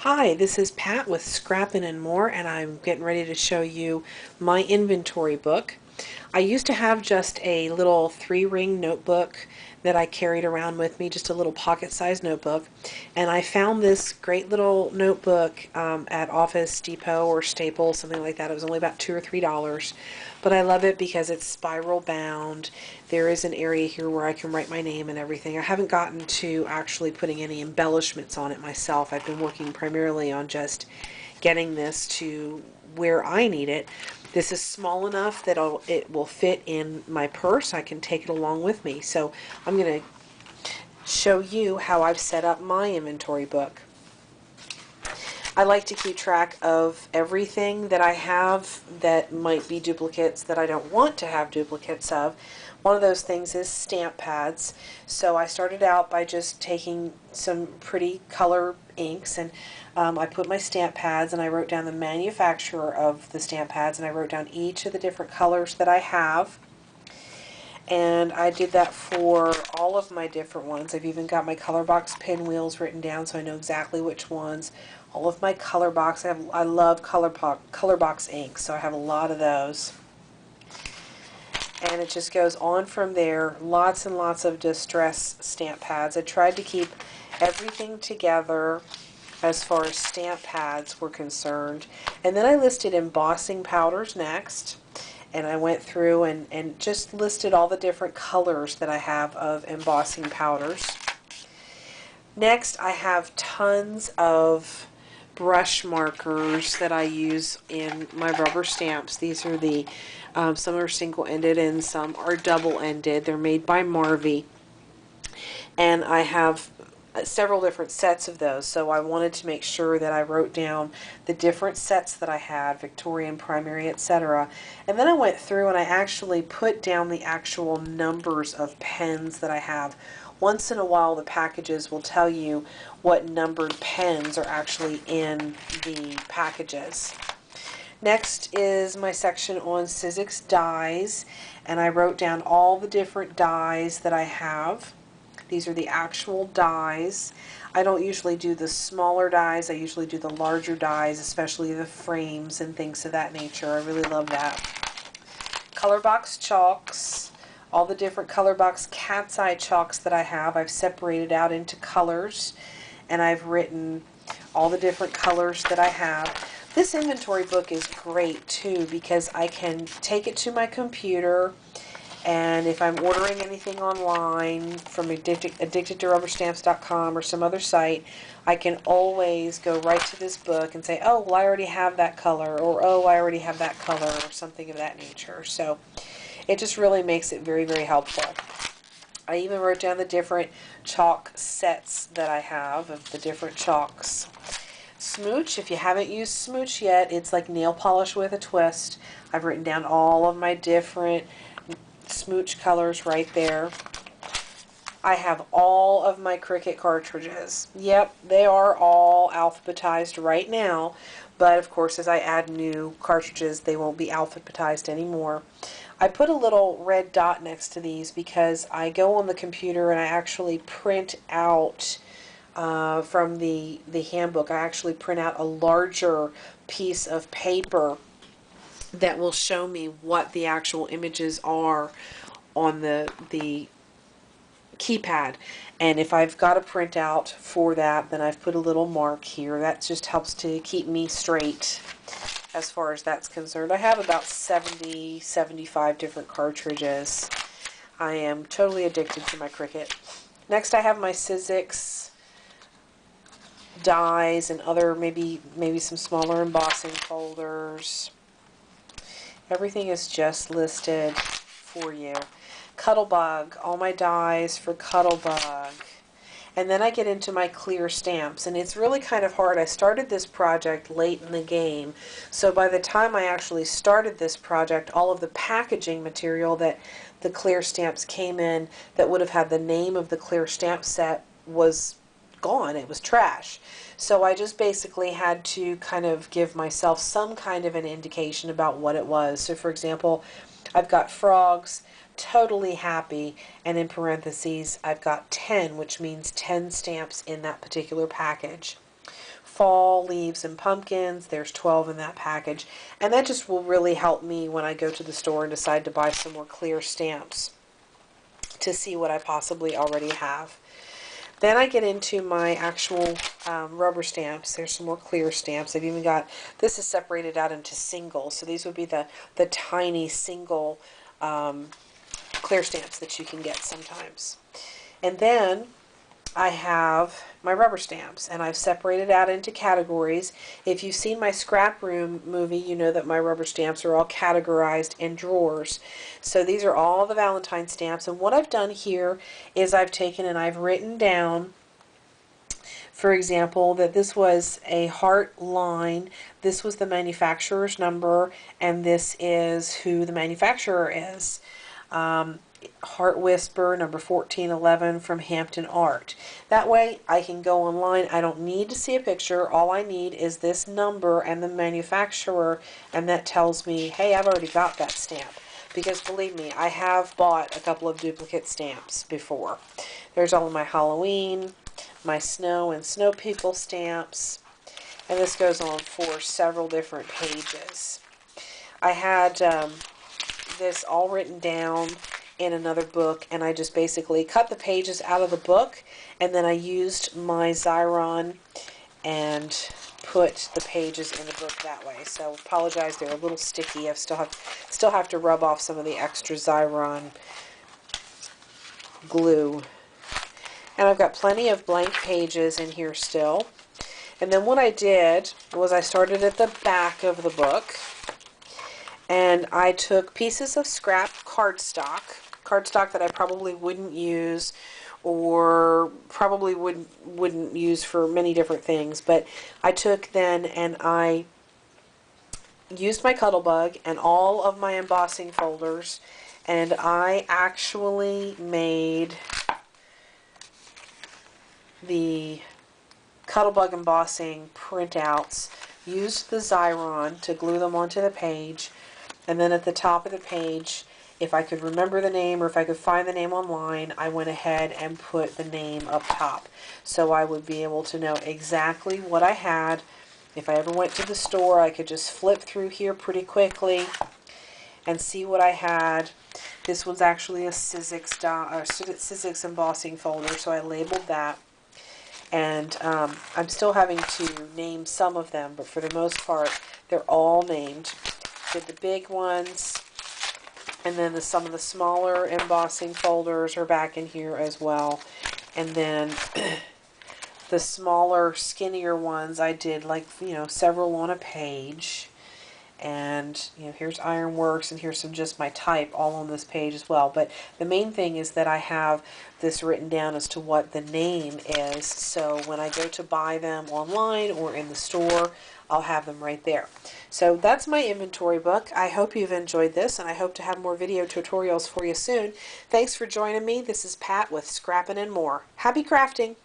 Hi, this is Pat with Scrappin' and More, and I'm getting ready to show you my inventory book. I used to have just a little 3-ring notebook that I carried around with me, just a little pocket-sized notebook, and I found this great little notebook at Office Depot or Staples, something like that. It was only about $2 or $3, but I love it because it's spiral bound. There is an area here where I can write my name and everything. I haven't gotten to actually putting any embellishments on it myself. I've been working primarily on just getting this to where I need it. This is small enough that it will fit in my purse. I can take it along with me. So I'm going to show you how I've set up my inventory book. I like to keep track of everything that I have that might be duplicates that I don't want to have duplicates of. One of those things is stamp pads. So I started out by just taking some pretty color inks, and I put my stamp pads, and I wrote down the manufacturer of the stamp pads, and I wrote down each of the different colors that I have. And I did that for all of my different ones. I've even got my color box pinwheels written down so I know exactly which ones. All of my color box, I love color box ink, so I have a lot of those. And it just goes on from there. Lots and lots of distress stamp pads. I tried to keep everything together as far as stamp pads were concerned. And then I listed embossing powders next. And I went through and just listed all the different colors that I have of embossing powders. Next, I have tons of brush markers that I use in my rubber stamps. These are some are single-ended and some are double-ended. They're made by Marvy. And I have several different sets of those, so I wanted to make sure that I wrote down the different sets that I had, Victorian, primary, etc. And then I went through and I actually put down the actual numbers of pens that I have. Once in a while the packages will tell you what numbered pens are actually in the packages. Next is my section on Sizzix dies, and I wrote down all the different dies that I have. These are the actual dies. I don't usually do the smaller dies. I usually do the larger dies, especially the frames and things of that nature. I really love that. Color box chalks. All the different color box cat's eye chalks that I have, I've separated out into colors, and I've written all the different colors that I have. This inventory book is great too because I can take it to my computer, and if I'm ordering anything online from addictedtorubberstamps.com or some other site, I can always go right to this book and say, oh, well, I already have that color, or oh, I already have that color, or something of that nature. So it just really makes it very, very helpful. I even wrote down the different chalk sets that I have of the different chalks. Smooch, if you haven't used Smooch yet, it's like nail polish with a twist. I've written down all of my different Smooch colors right there. I have all of my Cricut cartridges. Yep, they are all alphabetized right now, but of course as I add new cartridges they won't be alphabetized anymore. I put a little red dot next to these because I go on the computer and I actually print out from the handbook. I actually print out a larger piece of paper that will show me what the actual images are on the keypad. And if I've got a printout for that, then I've put a little mark here. That just helps to keep me straight as far as that's concerned. I have about 70, 75 different cartridges. I am totally addicted to my Cricut. Next I have my Sizzix dies and other maybe some smaller embossing folders. Everything is just listed for you. Cuttlebug, all my dies for Cuttlebug. And then I get into my clear stamps, and it's really kind of hard. I started this project late in the game, so by the time I actually started this project, all of the packaging material that the clear stamps came in that would have had the name of the clear stamp set was gone. It was trash. So I just basically had to kind of give myself some kind of an indication about what it was. So for example, I've got frogs, totally happy, and in parentheses I've got 10, which means 10 stamps in that particular package. fall leaves and pumpkins. There's 12 in that package. And that just will really help me when I go to the store and decide to buy some more clear stamps to see what I possibly already have. Then I get into my actual rubber stamps. There's some more clear stamps. I've even got, this is separated out into singles. So these would be the tiny single clear stamps that you can get sometimes. And then I have my rubber stamps, and I've separated out into categories. If you've seen my Scrap Room movie, you know that my rubber stamps are all categorized in drawers. So these are all the Valentine stamps, and what I've done here is I've taken and I've written down, for example, that this was a heart line, this was the manufacturer's number, and this is who the manufacturer is. Heart Whisper number 1411 from Hampton Art. That way I can go online. I don't need to see a picture. All I need is this number and the manufacturer, and that tells me, hey, I've already got that stamp. Because believe me, I have bought a couple of duplicate stamps before. There's all of my Halloween, my snow and snow people stamps, and this goes on for several different pages. I had this all written down in another book, and I just basically cut the pages out of the book, and then I used my Xyron and put the pages in the book that way. So apologize, they're a little sticky. I still have to rub off some of the extra Xyron glue. And I've got plenty of blank pages in here still. And then what I did was I started at the back of the book, and I took pieces of scrap cardstock that I probably wouldn't use, or probably wouldn't use for many different things, but I took then and I used my Cuttlebug and all of my embossing folders, and I actually made the Cuttlebug embossing printouts, used the Xyron to glue them onto the page, and then at the top of the page, if I could remember the name or if I could find the name online, I went ahead and put the name up top. So I would be able to know exactly what I had. If I ever went to the store, I could just flip through here pretty quickly and see what I had. This one's actually a Sizzix embossing folder, so I labeled that. And I'm still having to name some of them, but for the most part, they're all named. Did the big ones, and then some of the smaller embossing folders are back in here as well. And then the smaller, skinnier ones, I did like, several on a page. And, here's Ironworks, and here's some just my type all on this page as well. But the main thing is that I have this written down as to what the name is. So when I go to buy them online or in the store, I'll have them right there. So that's my inventory book. I hope you've enjoyed this, and I hope to have more video tutorials for you soon. Thanks for joining me. This is Pat with Scrappin' and More. Happy crafting!